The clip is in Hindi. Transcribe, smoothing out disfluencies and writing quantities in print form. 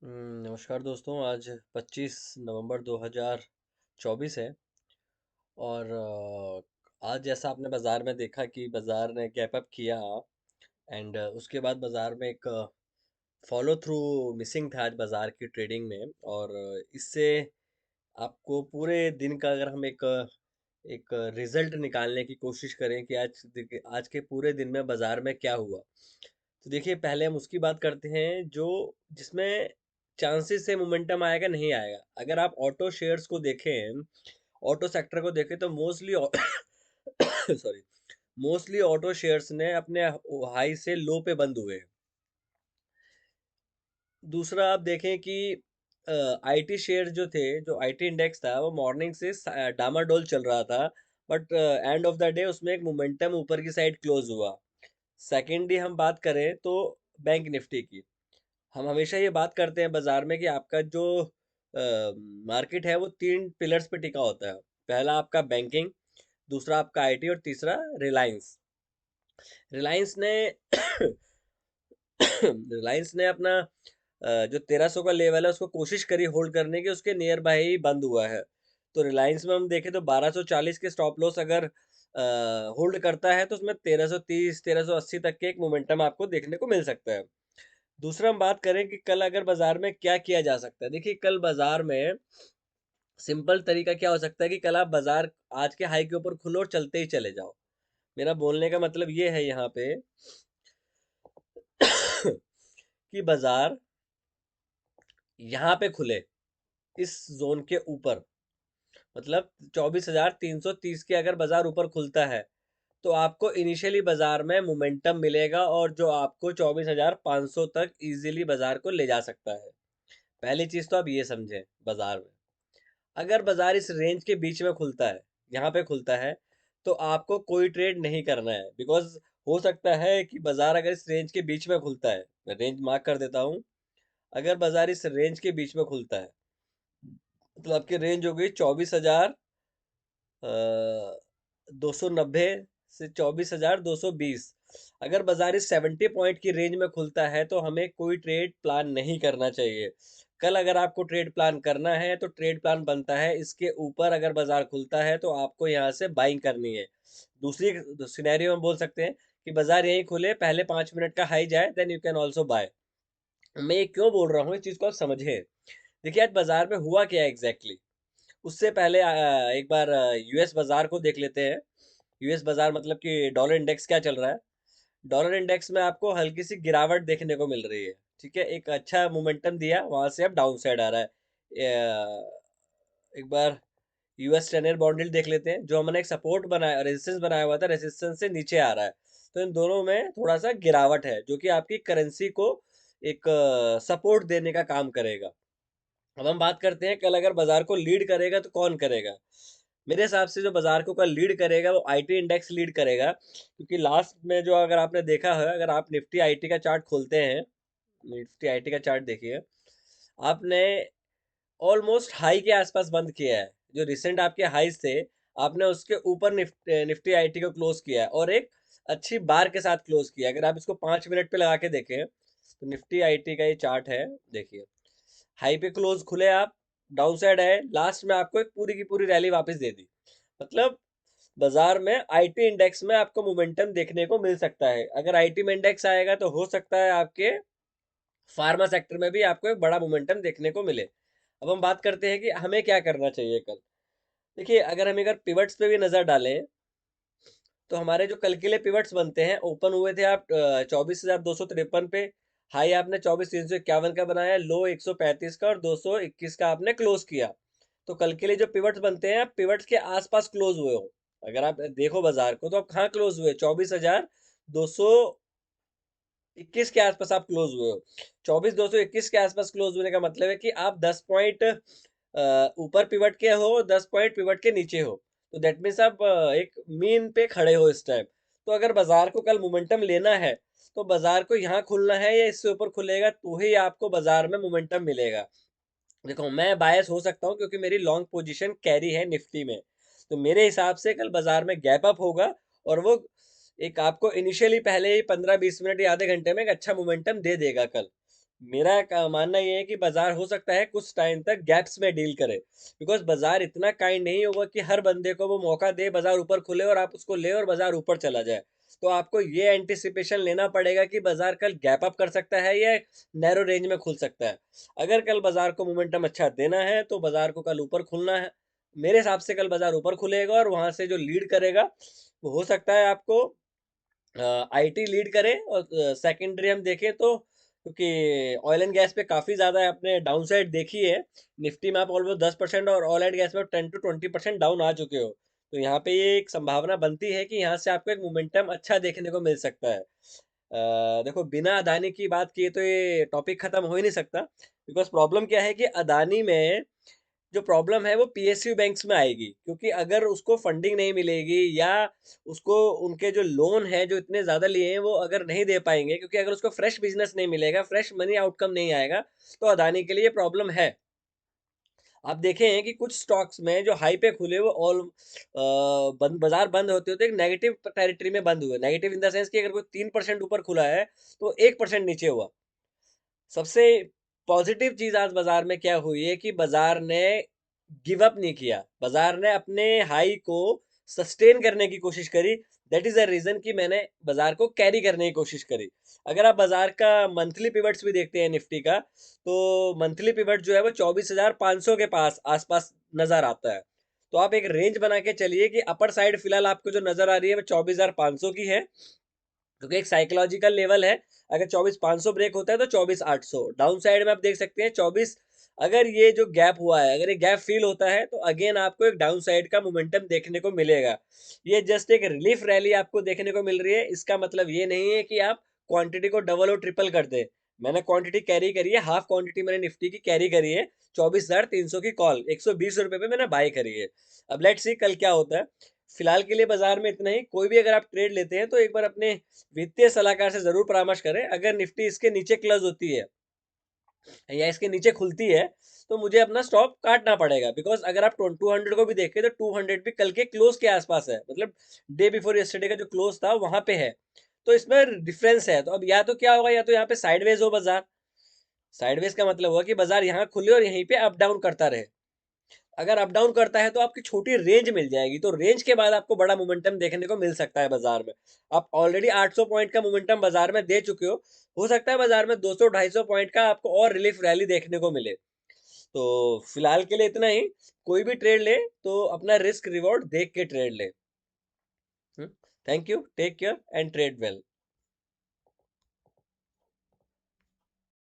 नमस्कार दोस्तों। आज 25 नवंबर 2024 है। और आज जैसा आपने बाज़ार में देखा कि बाज़ार ने गैप अप किया। एंड उसके बाद बाज़ार में एक फॉलो थ्रू मिसिंग था आज बाज़ार की ट्रेडिंग में। और इससे आपको पूरे दिन का अगर हम एक रिज़ल्ट निकालने की कोशिश करें कि आज के पूरे दिन में बाज़ार में क्या हुआ। तो देखिए, पहले हम उसकी बात करते हैं जो जिसमें चांसेस है मोमेंटम आएगा नहीं आएगा। अगर आप ऑटो शेयर्स को देखें, ऑटो सेक्टर को देखें तो mostly sorry, mostly auto shares ने अपने हाई से लो पे बंद हुए हैं। दूसरा आप देखें कि आईटी शेयर जो थे, जो आईटी इंडेक्स था वो मॉर्निंग से डामाडोल चल रहा था। But end of the day उसमें एक मोमेंटम ऊपर की साइड क्लोज हुआ। सेकेंडली हम बात करें तो बैंक निफ्टी की। हम हमेशा ये बात करते हैं बाजार में कि आपका जो मार्केट है वो तीन पिलर्स पे टिका होता है। पहला आपका बैंकिंग, दूसरा आपका आईटी और तीसरा रिलायंस। रिलायंस ने रिलायंस ने अपना जो 1300 का लेवल है उसको कोशिश करी होल्ड करने की, उसके नियर बाय ही बंद हुआ है। तो रिलायंस में हम देखें तो 1240 के स्टॉप लॉस अगर होल्ड करता है तो उसमें 1330 1380 तक के एक मोमेंटम आपको देखने को मिल सकता है। दूसरा हम बात करें कि कल अगर बाजार में क्या किया जा सकता है। देखिए, कल बाजार में सिंपल तरीका क्या हो सकता है कि कल आप बाजार आज के हाई के ऊपर खुलो और चलते ही चले जाओ। मेरा बोलने का मतलब ये है यहाँ पे कि बाजार यहाँ पे खुले, इस जोन के ऊपर, मतलब 24,330 के अगर बाजार ऊपर खुलता है तो आपको इनिशियली बाजार में मोमेंटम मिलेगा और जो आपको 24,500 तक इजीली बाजार को ले जा सकता है। पहली चीज तो आप ये समझें, बाजार में अगर बाजार इस रेंज के बीच में खुलता है, यहाँ पे खुलता है, तो आपको कोई ट्रेड नहीं करना है। बिकॉज हो सकता है कि बाजार अगर इस रेंज के बीच में खुलता है, मैं रेंज मार्क कर देता हूँ। अगर बाजार इस रेंज के बीच में खुलता है तो आपकी रेंज हो गई 24,290 से 24,220। अगर बाजार इस 70 पॉइंट की रेंज में खुलता है तो हमें कोई ट्रेड प्लान नहीं करना चाहिए। कल अगर आपको ट्रेड प्लान करना है तो ट्रेड प्लान बनता है इसके ऊपर। अगर बाजार खुलता है तो आपको यहाँ से बाइंग करनी है। दूसरी सिनेरियो में बोल सकते हैं कि बाजार यहीं खुले, पहले 5 मिनट का हाई जाए, then you can also buy. मैं ये क्यों बोल रहा हूँ, इस चीज को आप समझें। देखिए, आज बाजार में हुआ क्या एग्जैक्टली उससे पहले एक बार यूएस बाजार को देख लेते हैं। यूएस बाजार मतलब कि डॉलर इंडेक्स क्या चल रहा है। डॉलर इंडेक्स में आपको हल्की सी गिरावट देखने को मिल रही है। ठीक है, एक अच्छा मोमेंटम दिया, वहां से अब डाउन साइड आ रहा है। एक बार यूएस 10 ईयर बॉन्ड यील्ड देख लेते हैं, जो हमने एक सपोर्ट बनाया, रेजिस्टेंस बनाया हुआ था, रेजिस्टेंस से नीचे आ रहा है। तो इन दोनों में थोड़ा सा गिरावट है जो कि आपकी करेंसी को एक सपोर्ट देने का काम करेगा। अब हम बात करते हैं कल अगर बाजार को लीड करेगा तो कौन करेगा। मेरे हिसाब से जो बाजार को कल लीड करेगा वो आईटी इंडेक्स लीड करेगा, क्योंकि लास्ट में जो अगर आपने देखा है, अगर आप निफ्टी आईटी का चार्ट खोलते हैं, निफ्टी आईटी का चार्ट देखिए, आपने ऑलमोस्ट हाई के आसपास बंद किया है। जो रिसेंट आपके हाईज थे, आपने उसके ऊपर निफ्टी आईटी को क्लोज किया है और एक अच्छी बार के साथ क्लोज किया है। अगर आप इसको 5 मिनट पे लगा के देखें तो निफ्टी आईटी का ये चार्ट है, देखिए, हाई पे क्लोज खुले आप, डाउन साइड है, लास्ट में आपको एक पूरी की पूरी रैली वापस दे दी। मतलब बाजार में आईटी इंडेक्स में आपको मोमेंटम देखने को मिल सकता है। अगर आईटी में इंडेक्स आएगा तो हो सकता है आपके फार्मा सेक्टर में भी आपको एक बड़ा मोमेंटम देखने को मिले। अब हम बात करते हैं कि हमें क्या करना चाहिए कल। देखिए, अगर हम अगर पिवट्स पे भी नजर डालें तो हमारे जो कल के लिए पिवट्स बनते हैं, ओपन हुए थे आप 24,253 पे, हाई आपने 24,351 का बनाया, लो 135 का और 221 का आपने क्लोज किया। तो कल के लिए जो पिवट्स बनते हैं, आप पिवट्स के आसपास क्लोज हुए हो। अगर आप देखो बाजार को तो आप कहाँ क्लोज हुए, 24,221 के आसपास आप क्लोज हुए हो। 24,221 के आसपास क्लोज होने का मतलब है कि आप 10 पॉइंट ऊपर पिवट के हो, 10 पॉइंट पिवट के नीचे हो। तो दैट मीन्स आप एक मीन पे खड़े हो इस टाइम। तो अगर बाजार को कल मोमेंटम लेना है तो बाजार को यहाँ खुलना है या इससे ऊपर खुलेगा तो ही आपको बाजार में मोमेंटम मिलेगा। देखो, मैं बायस हो सकता हूँ क्योंकि मेरी लॉन्ग पोजीशन कैरी है निफ्टी में। तो मेरे हिसाब से कल बाजार में गैप अप होगा और वो एक आपको इनिशियली पहले ही 15-20 मिनट या आधे घंटे में एक अच्छा मोमेंटम दे देगा कल। मेरा मानना ये है कि बाजार हो सकता है कुछ टाइम तक गैप्स में डील करे, बिकॉज बाजार इतना काइंड नहीं होगा कि हर बंदे को वो मौका दे बाजार ऊपर खुले और आप उसको ले और बाजार ऊपर चला जाए। तो आपको ये एंटिसिपेशन लेना पड़ेगा कि बाजार कल गैप अप कर सकता है या नैरो रेंज में खुल सकता है। अगर कल बाजार को मोमेंटम अच्छा देना है तो बाजार को कल ऊपर खुलना है। मेरे हिसाब से कल बाजार ऊपर खुलेगा और वहां से जो लीड करेगा वो हो सकता है आपको आईटी लीड करे। और सेकेंडरी हम देखें तो क्योंकि ऑयल एंड गैस पे काफ़ी ज़्यादा आपने डाउन साइड देखी है, निफ्टी में आप ऑलमोस्ट 10% और ऑयल एंड गैस में 10 to 20% डाउन आ चुके हो। तो यहाँ पे ये एक संभावना बनती है कि यहाँ से आपको एक मोमेंटम अच्छा देखने को मिल सकता है। देखो बिना अदानी की बात किए तो ये टॉपिक खत्म हो ही नहीं सकता, बिकॉज प्रॉब्लम क्या है कि अदानी में जो प्रॉब्लम है वो पीएसयू बैंक्स में आएगी, क्योंकि अगर उसको फंडिंग नहीं मिलेगी या उसको उनके जो लोन है जो इतने ज़्यादा लिए हैं वो अगर नहीं दे पाएंगे, क्योंकि अगर उसको फ्रेश बिजनेस नहीं मिलेगा, फ्रेश मनी आउटकम नहीं आएगा, तो अदानी के लिए प्रॉब्लम है। आप देखे हैं कि कुछ स्टॉक्स में जो हाई पे खुले वो बाजार बंद होते होते एक नेगेटिव टेरिटरी में बंद हुए। नेगेटिव इन द सेंस कि अगर कोई 3% ऊपर खुला है तो 1% नीचे हुआ। सबसे पॉजिटिव चीज आज बाजार में क्या हुई है कि बाजार ने गिव अप नहीं किया, बाजार ने अपने हाई को सस्टेन करने की कोशिश करी। दैट इज द रीजन कि मैंने बाजार को कैरी करने की कोशिश करी। अगर आप बाजार का मंथली पिवट्स भी देखते हैं निफ्टी का, तो मंथली पिवट जो है वो 24,500 के पास आसपास नजर आता है। तो आप एक रेंज बना के चलिए कि अपर साइड फिलहाल आपको जो नजर आ रही है वो 24,500 की है, क्योंकि एक साइकोलॉजिकल लेवल है। अगर 24,500 ब्रेक होता है तो 24,800 डाउन साइड में आप देख सकते हैं 24। अगर ये जो गैप हुआ है, अगर ये गैप फिल होता है तो अगेन आपको एक डाउन साइड का मोमेंटम देखने को मिलेगा। ये जस्ट एक रिलीफ रैली आपको देखने को मिल रही है, इसका मतलब ये नहीं है कि आप क्वांटिटी को डबल और ट्रिपल कर दे। मैंने क्वांटिटी कैरी करी है, हाफ क्वांटिटी मैंने निफ्टी की कैरी करी है। 24,300 की कॉल 120 रुपए पे मैंने बाय करी है। अब लेट्स सी कल क्या होता है। फिलहाल के लिए बाजार में इतना ही। कोई भी अगर आप ट्रेड लेते हैं तो एक बार अपने वित्तीय सलाहकार से जरूर परामर्श करें। अगर निफ्टी इसके नीचे क्लोज होती है या इसके नीचे खुलती है तो मुझे अपना स्टॉप काटना पड़ेगा, बिकॉज अगर आप 200 को भी देखें तो 200 भी कल के क्लोज के आसपास है, मतलब डे बिफोर यस्टरडे का जो क्लोज था वहां पे है। तो इसमें डिफरेंस है। तो अब या तो क्या होगा, या तो यहाँ पे साइडवेज हो बाजार। साइडवेज का मतलब हुआ कि बाजार यहाँ खुले और यहीं पे अप डाउन करता रहे। अगर अप डाउन करता है तो आपकी छोटी रेंज मिल जाएगी, तो रेंज के बाद आपको बड़ा मोमेंटम देखने को मिल सकता है बाजार में। आप ऑलरेडी 800 पॉइंट का मोमेंटम बाजार में दे चुके हो सकता है बाजार में 200-250 पॉइंट का आपको और रिलीफ रैली देखने को मिले। तो फिलहाल के लिए इतना ही। कोई भी ट्रेड ले तो अपना रिस्क रिवॉर्ड देख के ट्रेड ले। Thank you, take care and trade well.